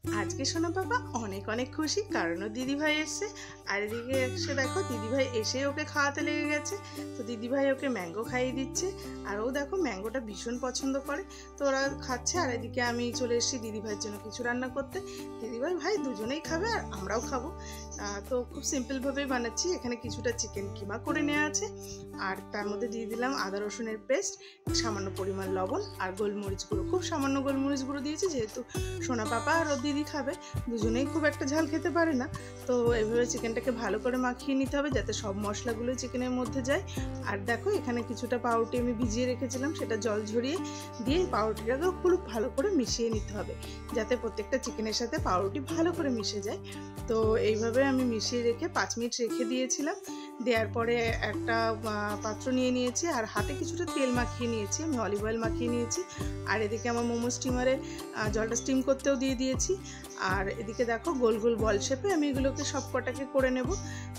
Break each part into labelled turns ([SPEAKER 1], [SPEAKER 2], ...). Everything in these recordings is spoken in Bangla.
[SPEAKER 1] আজকে সোনা বাবা অনেক অনেক খুশি, কারণ ওর দিদিভাই এসছে। আর এদিকে এসে দেখো দিদিভাই এসে ওকে খাওয়াতে লেগে গেছে। তো দিদিভাই ওকে ম্যাঙ্গো খাইয়ে দিচ্ছে, আর ও দেখো ম্যাঙ্গোটা ভীষণ পছন্দ করে। তো ওরা খাচ্ছে, আর এদিকে আমি চলে এসেছি দিদিভাইয়ের জন্য কিছু রান্না করতে। দিদিভাই ভাই দুজনেই খাবে আর আমরাও খাবো। তো খুব সিম্পলভাবেই বানাচ্ছি। এখানে কিছুটা চিকেন কিমা করে নেওয়া আছে, আর তার মধ্যে দিয়ে দিলাম আদা রসুনের পেস্ট, সামান্য পরিমাণ লবণ আর গোলমরিচ গুঁড়ো। খুব সামান্য গোলমরিচ গুঁড়ো দিয়েছি, যেহেতু সোনা পাপা আর ওর দিদি খাবে, দুজনেই খুব একটা ঝাল খেতে পারে না। তো এইভাবে চিকেনটাকে ভালো করে মাখিয়ে নিতে হবে যাতে সব মশলাগুলো চিকেনের মধ্যে যায়। আর দেখো এখানে কিছুটা পাউরুটি আমি ভিজিয়ে রেখেছিলাম, সেটা জল ঝরিয়ে দিয়ে পাউরুটিটাকেও খুব ভালো করে মিশিয়ে নিতে হবে, যাতে প্রত্যেকটা চিকেনের সাথে পাউরুটি ভালো করে মিশে যায়। তো এইভাবে আমি মিশিয়ে রেখে 5 মিনিট রেখে দিয়েছিলাম। দেওয়ার পরে একটা পাত্র নিয়ে নিয়েছি, আর হাতে কিছুটা তেল মাখিয়ে নিয়েছি, আমি অলিভ অয়েল মাখিয়ে নিয়েছি। আর এদিকে আমার মোমো স্টিমারে জলটা স্টিম করতেও দিয়ে দিয়েছি। আর এদিকে দেখো গোল গোল বল শেপে আমি এগুলোকে সব কটাকে করে নেব।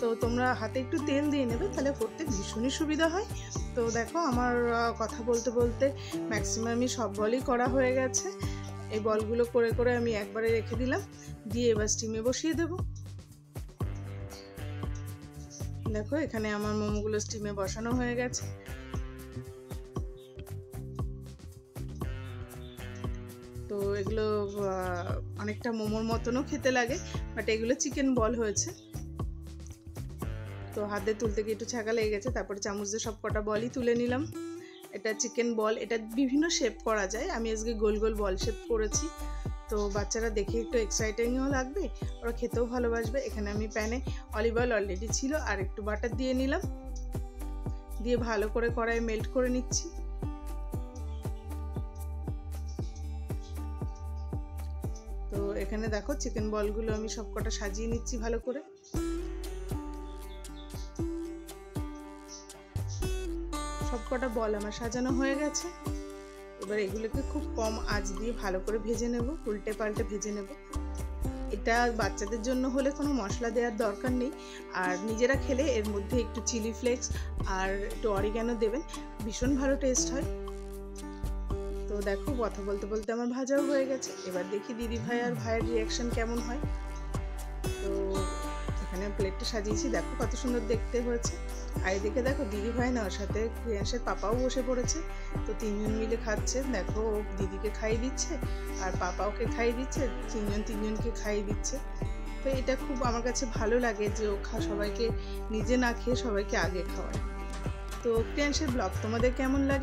[SPEAKER 1] তো তোমরা হাতে একটু তেল দিয়ে নেবে, তাহলে করতে ভীষণই সুবিধা হয়। তো দেখো আমার কথা বলতে বলতে ম্যাক্সিমামই সব বলই করা হয়ে গেছে। এই বলগুলো করে করে আমি একবারে রেখে দিলাম, দিয়ে এবার স্টিমে বসিয়ে দেবো। দেখো এখানে আমার মোমোগুলো স্টিমে বসানো হয়ে গেছে। তো এগুলো অনেকটা মোমোর মতনও খেতে লাগে, বাট এগুলো চিকেন বল হয়েছে। তো হাতে তুলতে গিয়ে একটু ছ্যাঁকা লেগে গেছে, তারপরে চামচ দিয়ে সব কটা বলই তুলে নিলাম। এটা চিকেন বল, এটা বিভিন্ন শেপ করা যায়। আমি আজকে গোল গোল বল শেপ করেছি। তো বাচ্চারা দেখে একটু এক্সাইটিংও লাগবে, ওরা খেতেও ভালোবাসবে। এখানে আমি প্যানে অলিভ অয়েল অলরেডি ছিল, আর একটু বাটার দিয়ে নিলাম, দিয়ে ভালো করে কড়াই মেল্ট করে নিচ্ছি। তো এখানে দেখো চিকেন বলগুলো আমি সবকটা সাজিয়ে নিচ্ছি ভালো করে। সবকটা বল আমার সাজানো হয়ে গেছে। এবার এগুলোকে খুব কম আঁচ দিয়ে ভালো করে ভেজে নেব, উল্টে পাল্টে ভেজে নেব। এটা বাচ্চাদের জন্য হলে কোনো মশলা দেওয়ার দরকার নেই, আর নিজেরা খেলে এর মধ্যে একটু চিলি ফ্লেক্স আর একটু অরিগ্যানো দেবেন, ভীষণ ভালো টেস্ট হয়। তো দেখো কথা বলতে বলতে আমার ভাজাও হয়ে গেছে। এবার দেখি দিদি ভাই আর ভাইয়ের রিয়াকশন কেমন হয়। তো এখানে প্লেটটা সাজিয়েছি, দেখো কত সুন্দর দেখতে হয়েছে। আর এদিকে দেখো দিদি ভাই না, ওর সাথে ক্রিয়াংশের পাপাও বসে পড়েছে। তো তিনজন মিলে খাচ্ছে। দেখো ও দিদিকে খাইয়ে দিচ্ছে, আর পাপা ওকে খাইয়ে দিচ্ছে, তিনজনকে খাইয়ে দিচ্ছে। তো এটা খুব আমার কাছে ভালো লাগে যে ও সবাইকে নিজে না খেয়ে সবাইকে আগে খাওয়ায়। তো ক্রিয়াংশের ব্লগ তোমাদের কেমন লাগে?